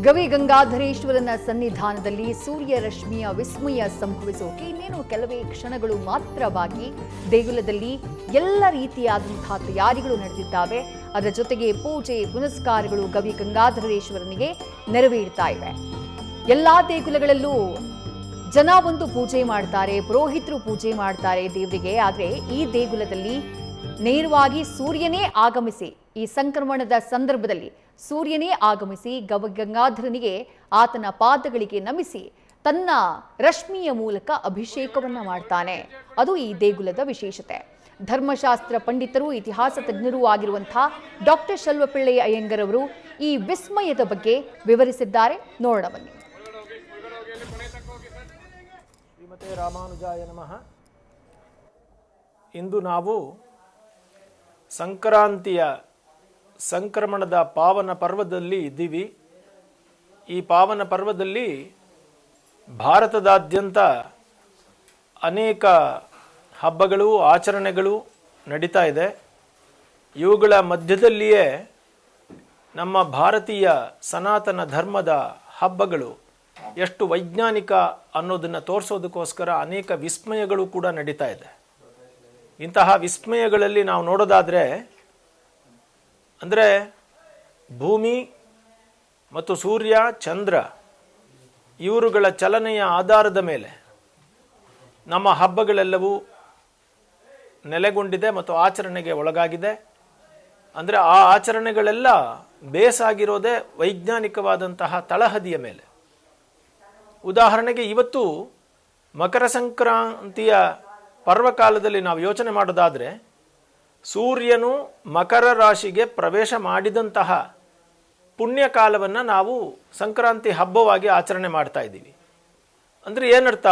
ಗವಿ ಗಂಗಾಧರೇಶ್ವರನ ಸನ್ನಿಧಾನದಲ್ಲಿ ಸೂರ್ಯ ರಶ್ಮಿಯ ವಿಸ್ಮಯ ಸಂಭವಿಸೋಕೆ ಇನ್ನೇನು ಕೆಲವೇ ಕ್ಷಣಗಳು ಮಾತ್ರ ಬಾಕಿ. ದೇಗುಲದಲ್ಲಿ ಎಲ್ಲ ರೀತಿಯಾದಂತಹ ತಯಾರಿಗಳು ನಡೆದಿದ್ದಾವೆ. ಅದರ ಜೊತೆಗೆ ಪೂಜೆ ಪುನಸ್ಕಾರಗಳು ಗವಿ ಗಂಗಾಧರೇಶ್ವರನಿಗೆ ನೆರವೇರ್ತಾ ಇವೆ. ಎಲ್ಲಾ ದೇಗುಲಗಳಲ್ಲೂ ಜನ ಬಂದು ಪೂಜೆ ಮಾಡ್ತಾರೆ, ಪುರೋಹಿತರು ಪೂಜೆ ಮಾಡ್ತಾರೆ ದೇವರಿಗೆ. ಆದರೆ ಈ ದೇಗುಲದಲ್ಲಿ ನೇರವಾಗಿ ಸೂರ್ಯನೇ ಆಗಮಿಸಿ, ಈ ಸಂಕ್ರಮಣದ ಸಂದರ್ಭದಲ್ಲಿ ಸೂರ್ಯನೇ ಆಗಮಿಸಿ ಗವಿ ಗಂಗಾಧರನಿಗೆ ಆತನ ಪಾದಗಳಿಗೆ ನಮಿಸಿ ತನ್ನ ರಶ್ಮಿಯ ಮೂಲಕ ಅಭಿಷೇಕವನ್ನ ಮಾಡ್ತಾನೆ. ಅದು ಈ ದೇಗುಲದ ವಿಶೇಷತೆ. ಧರ್ಮಶಾಸ್ತ್ರ ಪಂಡಿತರು, ಇತಿಹಾಸ ತಜ್ಞರೂ ಆಗಿರುವಂತಹ ಡಾಕ್ಟರ್ ಶಲ್ವಪಿಳ್ಳೈ ಅಯ್ಯಂಗರ್ ಅವರು ಈ ವಿಸ್ಮಯದ ಬಗ್ಗೆ ವಿವರಿಸಿದ್ದಾರೆ. ನೋಡೋಣ ಬನ್ನಿ. ಶ್ರೀಮತೆ ರಾಮಾನುಜಾಯ ನಮಃ. ಇಂದು ನಾವು ಸಂಕ್ರಾಂತಿಯ ಸಂಕ್ರಮಣದ ಪಾವನ ಪರ್ವದಲ್ಲಿ ಇದ್ದೀವಿ. ಈ ಪಾವನ ಪರ್ವದಲ್ಲಿ ಭಾರತದಾದ್ಯಂತ ಅನೇಕ ಹಬ್ಬಗಳು, ಆಚರಣೆಗಳು ನಡೀತಾ ಇದೆ. ಇವುಗಳ ಮಧ್ಯದಲ್ಲಿಯೇ ನಮ್ಮ ಭಾರತೀಯ ಸನಾತನ ಧರ್ಮದ ಹಬ್ಬಗಳು ಎಷ್ಟು ವೈಜ್ಞಾನಿಕ ಅನ್ನೋದನ್ನು ತೋರಿಸೋದಕ್ಕೋಸ್ಕರ ಅನೇಕ ವಿಸ್ಮಯಗಳು ಕೂಡ ನಡೀತಾ ಇದೆ. ಇಂತಹ ವಿಸ್ಮಯಗಳಲ್ಲಿ ನಾವು ನೋಡೋದಾದರೆ, ಅಂದರೆ ಭೂಮಿ ಮತ್ತು ಸೂರ್ಯ, ಚಂದ್ರ ಇವರುಗಳ ಚಲನೆಯ ಆಧಾರದ ಮೇಲೆ ನಮ್ಮ ಹಬ್ಬಗಳೆಲ್ಲವೂ ನೆಲೆಗೊಂಡಿದೆ ಮತ್ತು ಆಚರಣೆಗೆ ಒಳಗಾಗಿದೆ. ಅಂದರೆ ಆ ಆಚರಣೆಗಳೆಲ್ಲ ಬೇಸಾಗಿರೋದೇ ವೈಜ್ಞಾನಿಕವಾದಂತಹ ತಳಹದಿಯ ಮೇಲೆ. ಉದಾಹರಣೆಗೆ ಇವತ್ತು ಮಕರ ಸಂಕ್ರಾಂತಿಯ ಪರ್ವಕಾಲದಲ್ಲಿ ನಾವು ಯೋಚನೆ ಮಾಡೋದಾದರೆ, ಸೂರ್ಯನು ಮಕರ ರಾಶಿಗೆ ಪ್ರವೇಶ ಮಾಡಿದಂತಹ ಪುಣ್ಯಕಾಲವನ್ನು ನಾವು ಸಂಕ್ರಾಂತಿ ಹಬ್ಬವಾಗಿ ಆಚರಣೆ ಮಾಡ್ತಾ ಇದ್ದೀವಿ. ಅಂದರೆ ಏನರ್ಥ?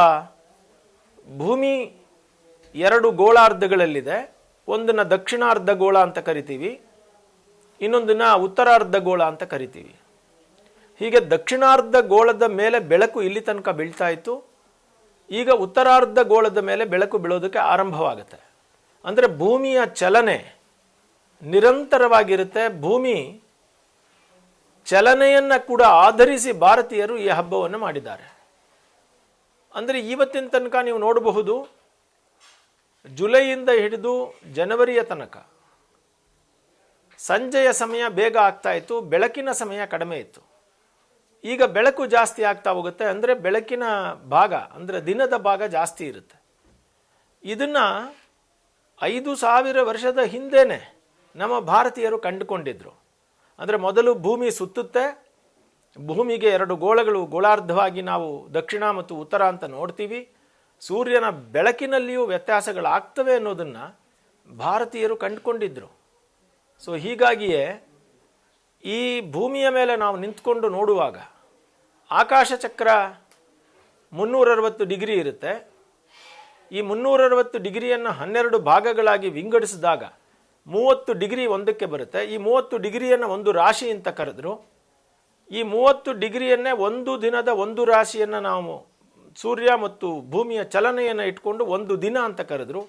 ಭೂಮಿ ಎರಡು ಗೋಳಾರ್ಧಗಳಲ್ಲಿದೆ. ಒಂದನ್ನು ದಕ್ಷಿಣಾರ್ಧ ಗೋಳ ಅಂತ ಕರಿತೀವಿ, ಇನ್ನೊಂದನ್ನು ಉತ್ತರಾರ್ಧ ಗೋಳ ಅಂತ ಕರಿತೀವಿ. ಹೀಗೆ ದಕ್ಷಿಣಾರ್ಧ ಗೋಳದ ಮೇಲೆ ಬೆಳಕು ಇಲ್ಲಿ ತನಕ ಬೀಳ್ತಾ ಇತ್ತು. ಈಗ ಉತ್ತರಾರ್ಧ ಗೋಳದ ಮೇಲೆ ಬೆಳಕು ಬೀಳೋದಕ್ಕೆ ಆರಂಭವಾಗುತ್ತೆ. ಅಂದರೆ ಭೂಮಿಯ ಚಲನೆ ನಿರಂತರವಾಗಿರುತ್ತೆ. ಭೂಮಿ ಚಲನೆಯನ್ನು ಕೂಡ ಆಧರಿಸಿ ಭಾರತೀಯರು ಈ ಹಬ್ಬವನ್ನು ಮಾಡಿದ್ದಾರೆ. ಅಂದರೆ ಇವತ್ತಿನ ತನಕ ನೀವು ನೋಡಬಹುದು, ಜುಲೈಯಿಂದ ಹಿಡಿದು ಜನವರಿಯ ತನಕ ಸಂಜೆಯ ಸಮಯ ಬೇಗ ಆಗ್ತಾ ಇತ್ತು, ಬೆಳಕಿನ ಸಮಯ ಕಡಿಮೆ ಇತ್ತು. ಈಗ ಬೆಳಕು ಜಾಸ್ತಿ ಆಗ್ತಾ ಹೋಗುತ್ತೆ. ಅಂದರೆ ಬೆಳಕಿನ ಭಾಗ, ಅಂದರೆ ದಿನದ ಭಾಗ ಜಾಸ್ತಿ ಇರುತ್ತೆ. ಇದನ್ನು 5000 ವರ್ಷದ ಹಿಂದೆನೇ ನಮ್ಮ ಭಾರತೀಯರು ಕಂಡುಕೊಂಡಿದ್ರು. ಅಂದರೆ ಮೊದಲು ಭೂಮಿ ಸುತ್ತುತ್ತೆ, ಭೂಮಿಗೆ ಎರಡು ಗೋಳಗಳು, ಗೋಳಾರ್ಧವಾಗಿ ನಾವು ದಕ್ಷಿಣ ಮತ್ತು ಉತ್ತರ ಅಂತ ನೋಡ್ತೀವಿ. ಸೂರ್ಯನ ಬೆಳಕಿನಲ್ಲಿಯೂ ವ್ಯತ್ಯಾಸಗಳಾಗ್ತವೆ ಅನ್ನೋದನ್ನು ಭಾರತೀಯರು ಕಂಡುಕೊಂಡಿದ್ರು. ಸೊ ಹೀಗಾಗಿಯೇ ಈ ಭೂಮಿಯ ಮೇಲೆ ನಾವು ನಿಂತ್ಕೊಂಡು ನೋಡುವಾಗ ಆಕಾಶ ಚಕ್ರ 360 ಡಿಗ್ರಿ ಇರುತ್ತೆ. ಈ 360 ಡಿಗ್ರಿಯನ್ನು 12 ಭಾಗಗಳಾಗಿ ವಿಂಗಡಿಸಿದಾಗ 30 ಡಿಗ್ರಿ ಒಂದಕ್ಕೆ ಬರುತ್ತೆ. ಈ 30 ಡಿಗ್ರಿಯನ್ನು ಒಂದು ರಾಶಿ ಅಂತ ಕರೆದ್ರು. ಈ 30 ಡಿಗ್ರಿಯನ್ನೇ ಒಂದು ದಿನದ ಒಂದು ರಾಶಿಯನ್ನು ನಾವು ಸೂರ್ಯ ಮತ್ತು ಭೂಮಿಯ ಚಲನೆಯನ್ನು ಇಟ್ಕೊಂಡು ಒಂದು ದಿನ ಅಂತ ಕರೆದ್ರು.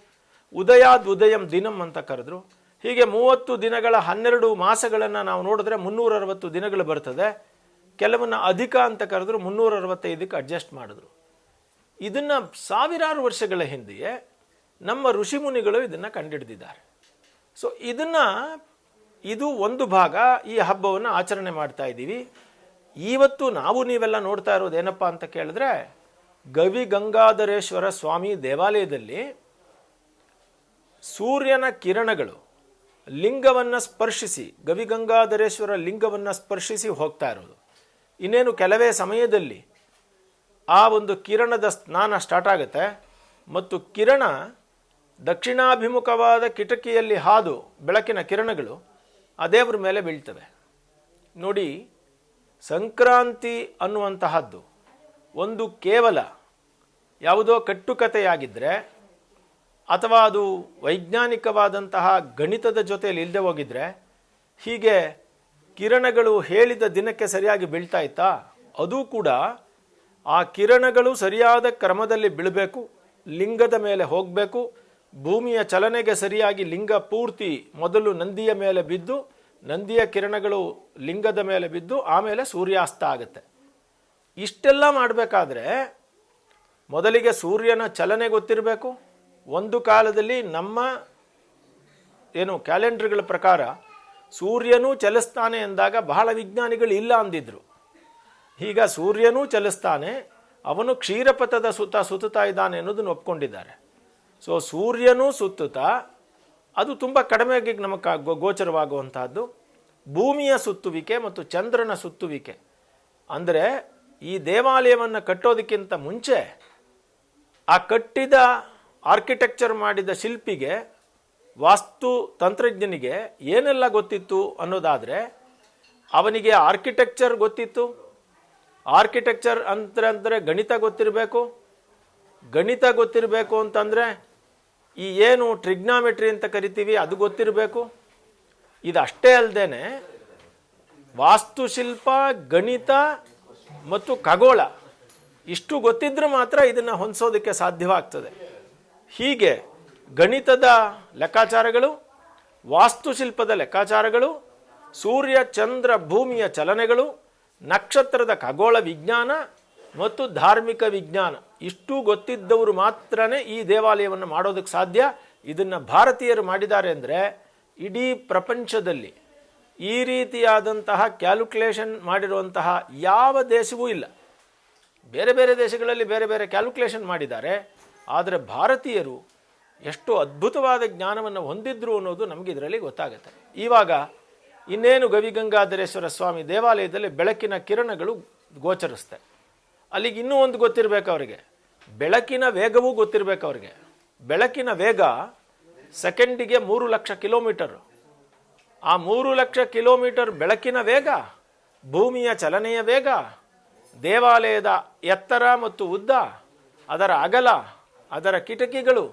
ಉದಯಾದ್ ಉದಯಂ ದಿನಂ ಅಂತ ಕರೆದ್ರು. ಹೀಗೆ 30 ದಿನಗಳ 12 ಮಾಸಗಳನ್ನು ನಾವು ನೋಡಿದ್ರೆ 360 ದಿನಗಳು ಬರ್ತದೆ. ಕೆಲವನ್ನ ಅಧಿಕ ಅಂತ ಕರೆದ್ರು, 365ಕ್ಕೆ ಅಡ್ಜಸ್ಟ್ ಮಾಡಿದ್ರು. ಇದನ್ನು ಸಾವಿರಾರು ವರ್ಷಗಳ ಹಿಂದೆಯೇ ನಮ್ಮ ಋಷಿಮುನಿಗಳು ಇದನ್ನು ಕಂಡುಹಿಡಿದಿದ್ದಾರೆ. ಸೊ ಇದು ಒಂದು ಭಾಗ. ಈ ಹಬ್ಬವನ್ನು ಆಚರಣೆ ಮಾಡ್ತಾ ಇದ್ದೀವಿ. ಇವತ್ತು ನಾವು ನೀವೆಲ್ಲ ನೋಡ್ತಾ ಇರೋದು ಏನಪ್ಪ ಅಂತ ಕೇಳಿದ್ರೆ, ಗವಿ ಗಂಗಾಧರೇಶ್ವರ ಸ್ವಾಮಿ ದೇವಾಲಯದಲ್ಲಿ ಸೂರ್ಯನ ಕಿರಣಗಳು ಲಿಂಗವನ್ನು ಸ್ಪರ್ಶಿಸಿ, ಗವಿ ಗಂಗಾಧರೇಶ್ವರ ಲಿಂಗವನ್ನು ಸ್ಪರ್ಶಿಸಿ ಹೋಗ್ತಾ ಇರೋದು. ಇನ್ನೇನು ಕೆಲವೇ ಸಮಯದಲ್ಲಿ ಆ ಒಂದು ಕಿರಣದ ಸ್ನಾನ ಸ್ಟಾರ್ಟ್ ಆಗುತ್ತೆ ಮತ್ತು ಕಿರಣ ದಕ್ಷಿಣಾಭಿಮುಖವಾದ ಕಿಟಕಿಯಲ್ಲಿ ಹಾದು ಬೆಳಕಿನ ಕಿರಣಗಳು ಆ ದೇವರ ಮೇಲೆ ಬೀಳ್ತವೆ. ನೋಡಿ, ಸಂಕ್ರಾಂತಿ ಅನ್ನುವಂತಹದ್ದು ಒಂದು ಕೇವಲ ಯಾವುದೋ ಕಟ್ಟುಕತೆಯಾಗಿದ್ದರೆ ಅಥವಾ ಅದು ವೈಜ್ಞಾನಿಕವಾದಂತಹ ಗಣಿತದ ಜೊತೆಯಲ್ಲಿ ಇಲ್ಲದೆ ಹೋಗಿದ್ರೆ ಹೀಗೆ ಕಿರಣಗಳು ಹೇಳಿದ ದಿನಕ್ಕೆ ಸರಿಯಾಗಿ ಬೀಳ್ತಾ ಇತ್ತಾ? ಅದು ಕೂಡ ಆ ಕಿರಣಗಳು ಸರಿಯಾದ ಕ್ರಮದಲ್ಲಿ ಬೀಳಬೇಕು, ಲಿಂಗದ ಮೇಲೆ ಹೋಗಬೇಕು. ಭೂಮಿಯ ಚಲನೆಗೆ ಸರಿಯಾಗಿ ಲಿಂಗ ಪೂರ್ತಿ ಮೊದಲು ನಂದಿಯ ಮೇಲೆ ಬಿದ್ದು ನಂದಿಯ ಕಿರಣಗಳು ಲಿಂಗದ ಮೇಲೆ ಬಿದ್ದು ಆಮೇಲೆ ಸೂರ್ಯಾಸ್ತ ಆಗುತ್ತೆ. ಇಷ್ಟೆಲ್ಲ ಮಾಡಬೇಕಾದ್ರೆ ಮೊದಲಿಗೆ ಸೂರ್ಯನ ಚಲನೆ ಗೊತ್ತಿರಬೇಕು. ಒಂದು ಕಾಲದಲ್ಲಿ ನಮ್ಮ ಏನು ಕ್ಯಾಲೆಂಡರ್ಗಳ ಪ್ರಕಾರ ಸೂರ್ಯನೂ ಚಲಿಸ್ತಾನೆ ಎಂದಾಗ ಬಹಳ ವಿಜ್ಞಾನಿಗಳು ಇಲ್ಲ ಅಂದಿದ್ರು. ಈಗ ಸೂರ್ಯನೂ ಚಲಿಸ್ತಾನೆ, ಅವನು ಕ್ಷೀರಪಥದ ಸುತ್ತಾ ಇದ್ದಾನೆ ಅನ್ನೋದನ್ನು ಒಪ್ಕೊಂಡಿದ್ದಾರೆ. ಸೊ ಸೂರ್ಯನೂ ಸುತ್ತುತ್ತಾ ಅದು ತುಂಬ ಕಡಿಮೆಗೆ ನಮಗೆ ಗೋಚರವಾಗುವಂತಹದ್ದು. ಭೂಮಿಯ ಸುತ್ತುವಿಕೆ ಮತ್ತು ಚಂದ್ರನ ಸುತ್ತುವಿಕೆ ಅಂದರೆ ಈ ದೇವಾಲಯವನ್ನು ಕಟ್ಟೋದಕ್ಕಿಂತ ಮುಂಚೆ ಆ ಕಟ್ಟಿದ ಆರ್ಕಿಟೆಕ್ಚರ್ ಮಾಡಿದ ಶಿಲ್ಪಿಗೆ, ವಾಸ್ತು ತಂತ್ರಜ್ಞನಿಗೆ ಏನೆಲ್ಲ ಗೊತ್ತಿತ್ತು ಅನ್ನೋದಾದರೆ, ಅವನಿಗೆ ಆರ್ಕಿಟೆಕ್ಚರ್ ಗೊತ್ತಿತ್ತು. ಆರ್ಕಿಟೆಕ್ಚರ್ ಅಂದರೆ ಗಣಿತ ಗೊತ್ತಿರಬೇಕು. ಗಣಿತ ಗೊತ್ತಿರಬೇಕು ಅಂತಂದರೆ ಈ ಏನು ಟ್ರಿಗ್ನಾಮೆಟ್ರಿ ಅಂತ ಕರಿತೀವಿ ಅದು ಗೊತ್ತಿರಬೇಕು. ಇದಷ್ಟೇ ಅಲ್ಲದೆ ವಾಸ್ತುಶಿಲ್ಪ, ಗಣಿತ ಮತ್ತು ಖಗೋಳ ಇಷ್ಟು ಗೊತ್ತಿದ್ರೆ ಮಾತ್ರ ಇದನ್ನು ಹೊಂದಿಸೋದಕ್ಕೆ ಸಾಧ್ಯವಾಗ್ತದೆ. ಹೀಗೆ ಗಣಿತದ ಲೆಕ್ಕಾಚಾರಗಳು, ವಾಸ್ತುಶಿಲ್ಪದ ಲೆಕ್ಕಾಚಾರಗಳು, ಸೂರ್ಯ ಚಂದ್ರ ಭೂಮಿಯ ಚಲನೆಗಳು, ನಕ್ಷತ್ರದ ಖಗೋಳ ವಿಜ್ಞಾನ ಮತ್ತು ಧಾರ್ಮಿಕ ವಿಜ್ಞಾನ ಇಷ್ಟು ಗೊತ್ತಿದ್ದವರು ಮಾತ್ರನೇ ಈ ದೇವಾಲಯವನ್ನು ಮಾಡೋದಕ್ಕೆ ಸಾಧ್ಯ. ಇದನ್ನು ಭಾರತೀಯರು ಮಾಡಿದ್ದಾರೆ ಅಂದರೆ ಇಡೀ ಪ್ರಪಂಚದಲ್ಲಿ ಈ ರೀತಿಯಾದಂತಹ ಕ್ಯಾಲ್ಕುಲೇಷನ್ ಮಾಡಿರುವಂತಹ ಯಾವ ದೇಶವೂ ಇಲ್ಲ. ಬೇರೆ ಬೇರೆ ದೇಶಗಳಲ್ಲಿ ಬೇರೆ ಬೇರೆ ಕ್ಯಾಲ್ಕುಲೇಷನ್ ಮಾಡಿದ್ದಾರೆ, ಆದರೆ ಭಾರತೀಯರು ಎಷ್ಟು ಅದ್ಭುತವಾದ ಜ್ಞಾನವನ್ನು ಹೊಂದಿದ್ರು ಅನ್ನೋದು ನಮಗೆ ಇದರಲ್ಲಿ ಗೊತ್ತಾಗುತ್ತೆ. ಇವಾಗ ಇನ್ನೇನು ಗವಿಗಂಗಾಧರೇಶ್ವರ ಸ್ವಾಮಿ ದೇವಾಲಯದಲ್ಲಿ ಬೆಳಕಿನ ಕಿರಣಗಳು ಗೋಚರಿಸುತ್ತೆ. ಅಲ್ಲಿಗೆ ಇನ್ನೂ ಒಂದು ಗೊತ್ತಿರಬೇಕು ಅವರಿಗೆ, ಬೆಳಕಿನ ವೇಗವೂ ಗೊತ್ತಿರಬೇಕು ಅವರಿಗೆ. ಬೆಳಕಿನ ವೇಗ ಸೆಕೆಂಡಿಗೆ 3 ಲಕ್ಷ ಕಿಲೋಮೀಟರ್. ಆ 3 ಲಕ್ಷ ಕಿಲೋಮೀಟರ್ ಬೆಳಕಿನ ವೇಗ, ಭೂಮಿಯ ಚಲನೆಯ ವೇಗ, ದೇವಾಲಯದ ಎತ್ತರ ಮತ್ತು ಉದ್ದ, ಅದರ ಅಗಲ, ಅದರ ಕಿಟಕಿಗಳು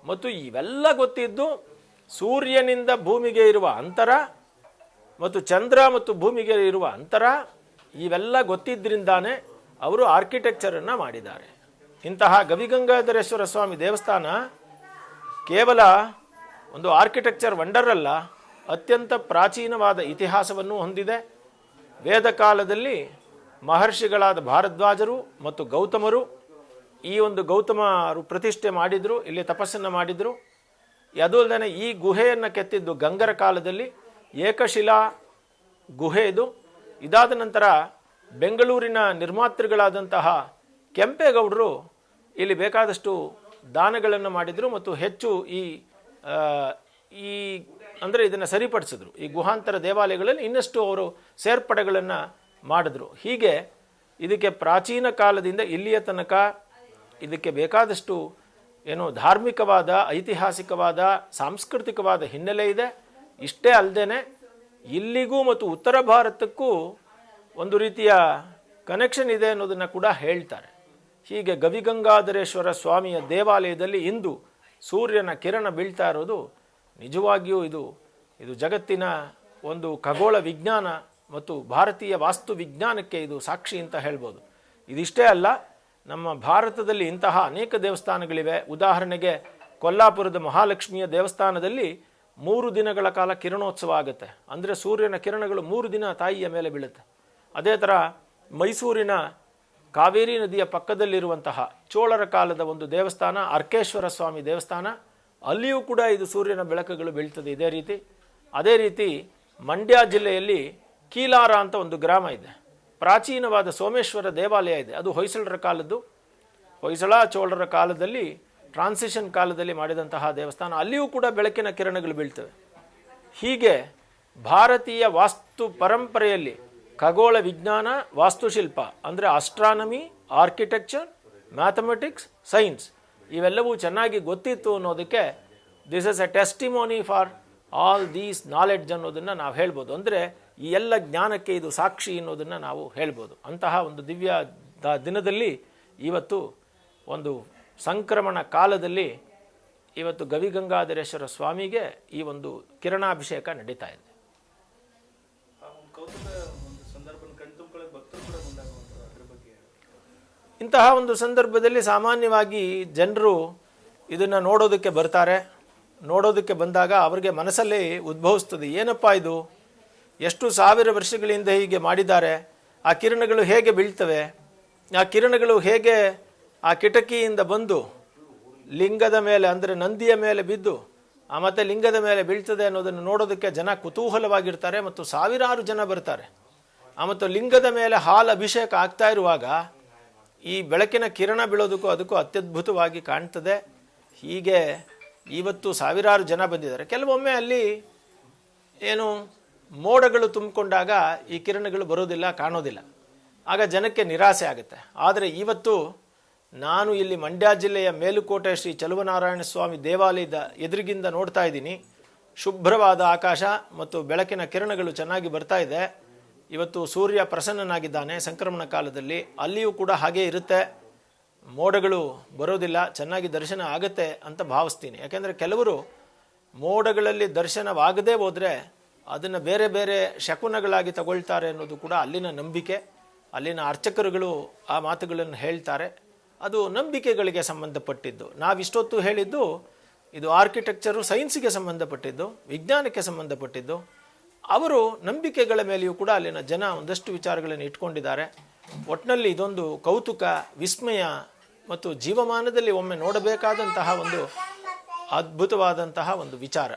ಮತ್ತು ಇವೆಲ್ಲ ಗೊತ್ತಿದ್ದು ಸೂರ್ಯನಿಂದ ಭೂಮಿಗೆ ಇರುವ ಅಂತರ ಮತ್ತು ಚಂದ್ರ ಮತ್ತು ಭೂಮಿಗೆ ಇರುವ ಅಂತರ ಇವೆಲ್ಲ ಗೊತ್ತಿದ್ದರಿಂದಾನೇ ಅವರು ಆರ್ಕಿಟೆಕ್ಚರನ್ನು ಮಾಡಿದ್ದಾರೆ. ಇಂತಹ ಗವಿಗಂಗಾಧರೇಶ್ವರ ಸ್ವಾಮಿ ದೇವಸ್ಥಾನ ಕೇವಲ ಒಂದು ಆರ್ಕಿಟೆಕ್ಚರ್ ವಂಡರ್ ಅಲ್ಲ, ಅತ್ಯಂತ ಪ್ರಾಚೀನವಾದ ಇತಿಹಾಸವನ್ನು ಹೊಂದಿದೆ. ವೇದ ಕಾಲದಲ್ಲಿ ಮಹರ್ಷಿಗಳಾದ ಭಾರದ್ವಾಜರು ಮತ್ತು ಗೌತಮರು ಈ ಒಂದು ಗೌತಮರು ಪ್ರತಿಷ್ಠೆ ಮಾಡಿದರು, ಇಲ್ಲಿ ತಪಸ್ಸನ್ನು ಮಾಡಿದರು. ಅದು ಅಲ್ಲದೆ ಈ ಗುಹೆಯನ್ನು ಕೆತ್ತಿದ್ದು ಗಂಗರ ಕಾಲದಲ್ಲಿ ಏಕಶಿಲಾ ಗುಹೆ ಇದು. ಇದಾದ ನಂತರ ಬೆಂಗಳೂರಿನ ನಿರ್ಮಾತೃಗಳಾದಂತಹ ಕೆಂಪೇಗೌಡರು ಇಲ್ಲಿ ಬೇಕಾದಷ್ಟು ದಾನಗಳನ್ನು ಮಾಡಿದರು ಮತ್ತು ಹೆಚ್ಚು ಈ ಅಂದರೆ ಇದನ್ನು ಸರಿಪಡಿಸಿದ್ರು. ಈ ಗುಹಾಂತರ ದೇವಾಲಯಗಳಲ್ಲಿ ಇನ್ನಷ್ಟು ಅವರು ಸೇರ್ಪಡೆಗಳನ್ನು ಮಾಡಿದ್ರು. ಹೀಗೆ ಇದಕ್ಕೆ ಪ್ರಾಚೀನ ಕಾಲದಿಂದ ಇಲ್ಲಿಯ ತನಕ ಇದಕ್ಕೆ ಬೇಕಾದಷ್ಟು ಏನು ಧಾರ್ಮಿಕವಾದ, ಐತಿಹಾಸಿಕವಾದ, ಸಾಂಸ್ಕೃತಿಕವಾದ ಹಿನ್ನೆಲೆ ಇದೆ. ಇಷ್ಟೇ ಅಲ್ಲದೆ ಇಲ್ಲಿಗೂ ಮತ್ತು ಉತ್ತರ ಭಾರತಕ್ಕೂ ಒಂದು ರೀತಿಯ ಕನೆಕ್ಷನ್ ಇದೆ ಅನ್ನೋದನ್ನು ಕೂಡ ಹೇಳ್ತಾರೆ. ಹೀಗೆ ಗವಿಗಂಗಾಧರೇಶ್ವರ ಸ್ವಾಮಿಯ ದೇವಾಲಯದಲ್ಲಿ ಇಂದು ಸೂರ್ಯನ ಕಿರಣ ಬೀಳ್ತಾ ಇರೋದು ನಿಜವಾಗಿಯೂ ಇದು ಜಗತ್ತಿನ ಒಂದು ಖಗೋಳ ವಿಜ್ಞಾನ ಮತ್ತು ಭಾರತೀಯ ವಾಸ್ತು ವಿಜ್ಞಾನಕ್ಕೆ ಇದು ಸಾಕ್ಷಿ ಅಂತ ಹೇಳ್ಬೋದು. ಇದಿಷ್ಟೇ ಅಲ್ಲ, ನಮ್ಮ ಭಾರತದಲ್ಲಿ ಇಂತಹ ಅನೇಕ ದೇವಸ್ಥಾನಗಳಿವೆ. ಉದಾಹರಣೆಗೆ ಕೊಲ್ಲಾಪುರದ ಮಹಾಲಕ್ಷ್ಮಿಯ ದೇವಸ್ಥಾನದಲ್ಲಿ 3 ದಿನಗಳ ಕಾಲ ಕಿರಣೋತ್ಸವ ಆಗುತ್ತೆ. ಅಂದರೆ ಸೂರ್ಯನ ಕಿರಣಗಳು 3 ದಿನ ತಾಯಿಯ ಮೇಲೆ ಬೀಳುತ್ತೆ. ಅದೇ ಥರ ಮೈಸೂರಿನ ಕಾವೇರಿ ನದಿಯ ಪಕ್ಕದಲ್ಲಿರುವಂತಹ ಚೋಳರ ಕಾಲದ ಒಂದು ದೇವಸ್ಥಾನ ಅರ್ಕೇಶ್ವರ ಸ್ವಾಮಿ ದೇವಸ್ಥಾನ, ಅಲ್ಲಿಯೂ ಕೂಡ ಇದು ಸೂರ್ಯನ ಬೆಳಕುಗಳು ಬೀಳ್ತದೆ ಇದೇ ರೀತಿ. ಅದೇ ರೀತಿ ಮಂಡ್ಯ ಜಿಲ್ಲೆಯಲ್ಲಿ ಕೀಲಾರ ಅಂತ ಒಂದು ಗ್ರಾಮ ಇದೆ. ಪ್ರಾಚೀನವಾದ ಸೋಮೇಶ್ವರ ದೇವಾಲಯ ಇದೆ. ಅದು ಹೊಯ್ಸಳರ ಕಾಲದ್ದು. ಹೊಯ್ಸಳ ಚೋಳರ ಕಾಲದಲ್ಲಿ ಟ್ರಾನ್ಸಿಷನ್ ಕಾಲದಲ್ಲಿ ಮಾಡಿದಂತಹ ದೇವಸ್ಥಾನ, ಅಲ್ಲಿಯೂ ಕೂಡ ಬೆಳಕಿನ ಕಿರಣಗಳು ಬೀಳ್ತವೆ. ಹೀಗೆ ಭಾರತೀಯ ವಾಸ್ತು ಪರಂಪರೆಯಲ್ಲಿ ಖಗೋಳ ವಿಜ್ಞಾನ, ವಾಸ್ತುಶಿಲ್ಪ ಅಂದರೆ ಆಸ್ಟ್ರಾನಮಿ, ಆರ್ಕಿಟೆಕ್ಚರ್, ಮ್ಯಾಥಮೆಟಿಕ್ಸ್, ಸೈನ್ಸ್ ಇವೆಲ್ಲವೂ ಚೆನ್ನಾಗಿ ಗೊತ್ತಿತ್ತು ಅನ್ನೋದಕ್ಕೆ this is A testimony for all these knowledge ಅನ್ನೋದನ್ನು ನಾವು ಹೇಳ್ಬೋದು. ಅಂದರೆ ಈ ಎಲ್ಲ ಜ್ಞಾನಕ್ಕೆ ಇದು ಸಾಕ್ಷಿ ಅನ್ನೋದನ್ನು ನಾವು ಹೇಳ್ಬೋದು. ಅಂತಹ ಒಂದು ದಿವ್ಯ ದಿನದಲ್ಲಿ ಇವತ್ತು ಒಂದು ಸಂಕ್ರಮಣ ಕಾಲದಲ್ಲಿ ಇವತ್ತು ಗವಿಗಂಗಾಧರೇಶ್ವರ ಸ್ವಾಮಿಗೆ ಈ ಒಂದು ಕಿರಣಾಭಿಷೇಕ ನಡೀತಾ ಇದೆ. ಇಂತಹ ಒಂದು ಸಂದರ್ಭದಲ್ಲಿ ಸಾಮಾನ್ಯವಾಗಿ ಜನರು ಇದನ್ನು ನೋಡೋದಕ್ಕೆ ಬರ್ತಾರೆ. ನೋಡೋದಕ್ಕೆ ಬಂದಾಗ ಅವರಿಗೆ ಮನಸ್ಸಲ್ಲಿ ಉದ್ಭವಿಸ್ತದೆ, ಏನಪ್ಪ ಇದು, ಎಷ್ಟು ಸಾವಿರ ವರ್ಷಗಳಿಂದ ಹೀಗೆ ಮಾಡಿದ್ದಾರೆ. ಆ ಕಿರಣಗಳು ಹೇಗೆ ಬೀಳ್ತವೆ, ಆ ಕಿರಣಗಳು ಹೇಗೆ ಆ ಕಿಟಕಿಯಿಂದ ಬಂದು ಲಿಂಗದ ಮೇಲೆ ಅಂದರೆ ನಂದಿಯ ಮೇಲೆ ಬಿದ್ದು ಮತ್ತು ಲಿಂಗದ ಮೇಲೆ ಬೀಳ್ತದೆ ಅನ್ನೋದನ್ನು ನೋಡೋದಕ್ಕೆ ಜನ ಕುತೂಹಲವಾಗಿರ್ತಾರೆ ಮತ್ತು ಸಾವಿರಾರು ಜನ ಬರ್ತಾರೆ. ಮತ್ತು ಲಿಂಗದ ಮೇಲೆ ಹಾಲು ಅಭಿಷೇಕ ಆಗ್ತಾ ಇರುವಾಗ ಈ ಬೆಳಕಿನ ಕಿರಣ ಬೀಳೋದಕ್ಕೂ ಅದಕ್ಕೂ ಅತ್ಯದ್ಭುತವಾಗಿ ಕಾಣ್ತದೆ. ಹೀಗೆ ಇವತ್ತು ಸಾವಿರಾರು ಜನ ಬಂದಿದ್ದಾರೆ. ಕೆಲವೊಮ್ಮೆ ಅಲ್ಲಿ ಏನು ಮೋಡಗಳು ತುಂಬಿಕೊಂಡಾಗ ಈ ಕಿರಣಗಳು ಬರೋದಿಲ್ಲ, ಕಾಣೋದಿಲ್ಲ, ಆಗ ಜನಕ್ಕೆ ನಿರಾಸೆ ಆಗುತ್ತೆ. ಆದರೆ ಇವತ್ತು ನಾನು ಇಲ್ಲಿ ಮಂಡ್ಯ ಜಿಲ್ಲೆಯ ಮೇಲುಕೋಟೆ ಶ್ರೀ ಚಲುವನಾರಾಯಣ ಸ್ವಾಮಿ ದೇವಾಲಯದ ಎದುರಿಗಿಂದ ನೋಡ್ತಾ ಇದ್ದೀನಿ. ಶುಭ್ರವಾದ ಆಕಾಶ ಮತ್ತು ಬೆಳಕಿನ ಕಿರಣಗಳು ಚೆನ್ನಾಗಿ ಬರ್ತಾ ಇದೆ. ಇವತ್ತು ಸೂರ್ಯ ಪ್ರಸನ್ನನಾಗಿದ್ದಾನೆ ಸಂಕ್ರಮಣ ಕಾಲದಲ್ಲಿ. ಅಲ್ಲಿಯೂ ಕೂಡ ಹಾಗೇ ಇರುತ್ತೆ, ಮೋಡಗಳು ಬರೋದಿಲ್ಲ, ಚೆನ್ನಾಗಿ ದರ್ಶನ ಆಗುತ್ತೆ ಅಂತ ಭಾವಿಸ್ತೀನಿ. ಯಾಕೆಂದರೆ ಕೆಲವರು ಮೋಡಗಳಲ್ಲಿ ದರ್ಶನವಾಗದೇ ಹೋದರೆ ಅದನ್ನು ಬೇರೆ ಬೇರೆ ಶಕುನಗಳಾಗಿ ತಗೊಳ್ತಾರೆ ಅನ್ನೋದು ಕೂಡ ಅಲ್ಲಿನ ನಂಬಿಕೆ. ಅಲ್ಲಿನ ಅರ್ಚಕರುಗಳು ಆ ಮಾತುಗಳನ್ನು ಹೇಳ್ತಾರೆ. ಅದು ನಂಬಿಕೆಗಳಿಗೆ ಸಂಬಂಧಪಟ್ಟಿದ್ದು. ನಾವಿಷ್ಟೊತ್ತು ಹೇಳಿದ್ದು ಇದು ಆರ್ಕಿಟೆಕ್ಚರು ಸೈನ್ಸಿಗೆ ಸಂಬಂಧಪಟ್ಟಿದ್ದು, ವಿಜ್ಞಾನಕ್ಕೆ ಸಂಬಂಧಪಟ್ಟಿದ್ದು. ಅವರು ನಂಬಿಕೆಗಳ ಮೇಲೆಯೂ ಕೂಡ ಅಲ್ಲಿನ ಜನ ಒಂದಷ್ಟು ವಿಚಾರಗಳನ್ನು ಇಟ್ಕೊಂಡಿದ್ದಾರೆ. ಒಟ್ಟಿನಲ್ಲಿ ಇದೊಂದು ಕೌತುಕ, ವಿಸ್ಮಯ ಮತ್ತು ಜೀವಮಾನದಲ್ಲಿ ಒಮ್ಮೆ ನೋಡಬೇಕಾದಂತಹ ಒಂದು ಅದ್ಭುತವಾದಂತಹ ಒಂದು ವಿಚಾರ.